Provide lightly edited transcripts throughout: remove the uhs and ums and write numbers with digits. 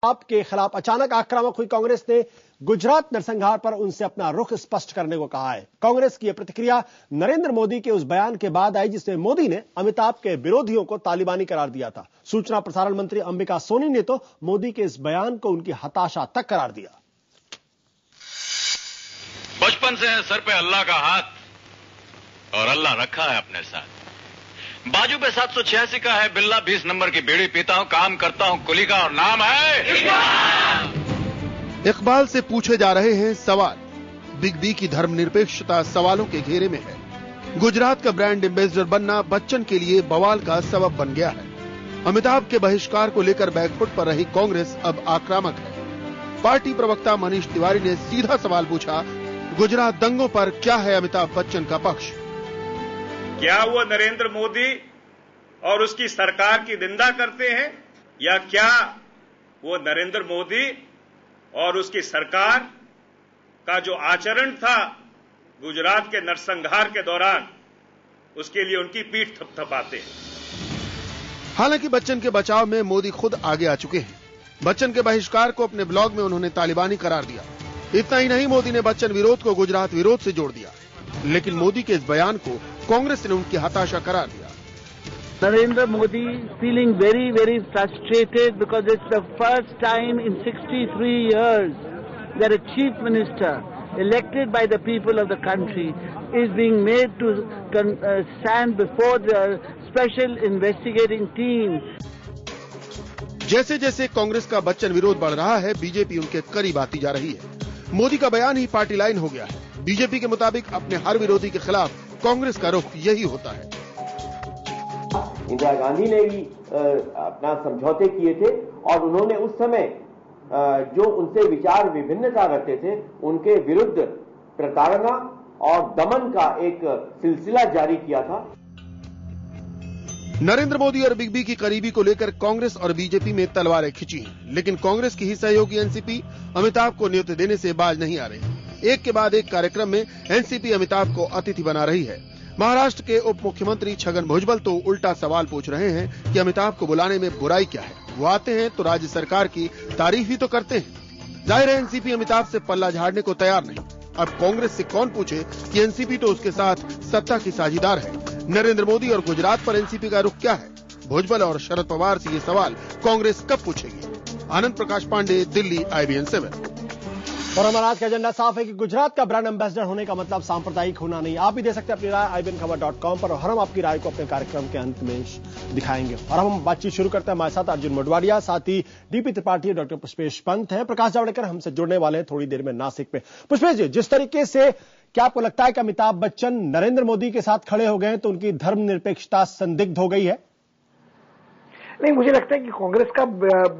आपके खिलाफ अचानक आक्रामक हुई कांग्रेस ने गुजरात नरसंहार पर उनसे अपना रुख स्पष्ट करने को कहा है। कांग्रेस की यह प्रतिक्रिया नरेंद्र मोदी के उस बयान के बाद आई जिसमें मोदी ने अमिताभ के विरोधियों को तालिबानी करार दिया था। सूचना प्रसारण मंत्री अंबिका सोनी ने तो मोदी के इस बयान को उनकी हताशा तक करार दिया। बचपन से सर पे अल्लाह का हाथ और अल्लाह रखा है अपने साथ। बाजू पे 786 का है बिल्ला, 20 नंबर की बीड़ी पीता हूं, काम करता हूं कुली का और नाम है इकबाल से पूछे जा रहे हैं सवाल। बिग बी की धर्मनिरपेक्षता सवालों के घेरे में है। गुजरात का ब्रांड एम्बेसडर बनना बच्चन के लिए बवाल का सबब बन गया है। अमिताभ के बहिष्कार को लेकर बैकफुट पर रही कांग्रेस अब आक्रामक है। पार्टी प्रवक्ता मनीष तिवारी ने सीधा सवाल पूछा, गुजरात दंगों पर क्या है अमिताभ बच्चन का पक्ष? क्या वो नरेंद्र मोदी और उसकी सरकार की निंदा करते हैं या क्या वो नरेंद्र मोदी और उसकी सरकार का जो आचरण था गुजरात के नरसंहार के दौरान उसके लिए उनकी पीठ थपथपाते हैं? हालांकि बच्चन के बचाव में मोदी खुद आगे आ चुके हैं। बच्चन के बहिष्कार को अपने ब्लॉग में उन्होंने तालिबानी करार दिया। इतना ही नहीं, मोदी ने बच्चन विरोध को गुजरात विरोध से जोड़ दिया। लेकिन मोदी के इस बयान को कांग्रेस ने उनकी हताशा करार दिया। Narendra Modi feeling very, very frustrated because it's the first time in 63 years that a chief minister elected by the people of the country is being made to stand before the special investigating team. जैसे जैसे कांग्रेस का बच्चन विरोध बढ़ रहा है, BJP उनके करीब आती जा रही है। मोदी का बयान ही पार्टी लाइन हो गया है। बीजेपी के मुताबिक अपने हर विरोधी के खिलाफ कांग्रेस का रुख यही होता है। इंदिरा गांधी ने भी अपना समझौते किए थे और उन्होंने उस समय जो उनसे विचार विभिन्नता रखते थे उनके विरुद्ध प्रताड़ना और दमन का एक सिलसिला जारी किया था। नरेंद्र मोदी और बिग बी की करीबी को लेकर कांग्रेस और बीजेपी में तलवारें खिंची हैं, लेकिन कांग्रेस की ही सहयोगी एनसीपी अमिताभ को न्योते देने से बाज नहीं आ रही। एक के बाद एक कार्यक्रम में एनसीपी अमिताभ को अतिथि बना रही है। महाराष्ट्र के उप मुख्यमंत्री छगन भुजबल तो उल्टा सवाल पूछ रहे हैं कि अमिताभ को बुलाने में बुराई क्या है। वो आते हैं तो राज्य सरकार की तारीफ ही तो करते हैं। जाहिर है एनसीपी अमिताभ से पल्ला झाड़ने को तैयार नहीं। अब कांग्रेस से कौन पूछे कि एनसीपी तो उसके साथ सत्ता की साझीदार है। नरेंद्र मोदी और गुजरात पर एनसीपी का रुख क्या है? भुजबल और शरद पवार से ये सवाल कांग्रेस कब पूछेगी? आनंद प्रकाश पांडे, दिल्ली, IBN 7। और हमारा आज का एजेंडा साफ है कि गुजरात का ब्रांड एम्बेसडर होने का मतलब सांप्रदायिक होना नहीं। आप भी दे सकते हैं अपनी राय IBNखबर.com पर और हम आपकी राय को अपने कार्यक्रम के अंत में दिखाएंगे। और हम बातचीत शुरू करते हैं। हमारे साथ अर्जुन मोडवाडिया, साथ ही डीपी त्रिपाठी, डॉक्टर पुष्पेश पंत हैं। प्रकाश जावड़ेकर हमसे जुड़ने वाले हैं थोड़ी देर में नासिक पे। पुष्पेश जी, जिस तरीके से क्या आपको लगता है कि अमिताभ बच्चन नरेंद्र मोदी के साथ खड़े हो गए तो उनकी धर्मनिरपेक्षता संदिग्ध हो गई है? नहीं, मुझे लगता है कि कांग्रेस का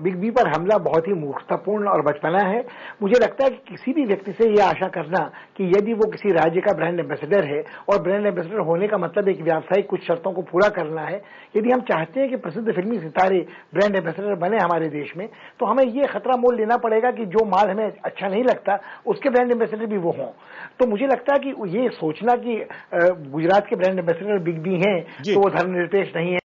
बिग बी पर हमला बहुत ही मूर्खतापूर्ण और बचपना है। मुझे लगता है कि किसी भी व्यक्ति से यह आशा करना कि यदि वो किसी राज्य का ब्रांड एम्बेसडर है और ब्रांड एम्बेसडर होने का मतलब एक व्यावसायिक कुछ शर्तों को पूरा करना है, यदि हम चाहते हैं कि प्रसिद्ध फिल्मी सितारे ब्रांड एम्बेसडर बने हमारे देश में, तो हमें ये खतरा मोल लेना पड़ेगा कि जो माल हमें अच्छा नहीं लगता उसके ब्रांड एम्बेसडर भी वो हों। तो मुझे लगता है कि ये सोचना कि गुजरात के ब्रांड एम्बेसडर बिग बी हैं तो वो धर्मनिरपेक्ष नहीं है,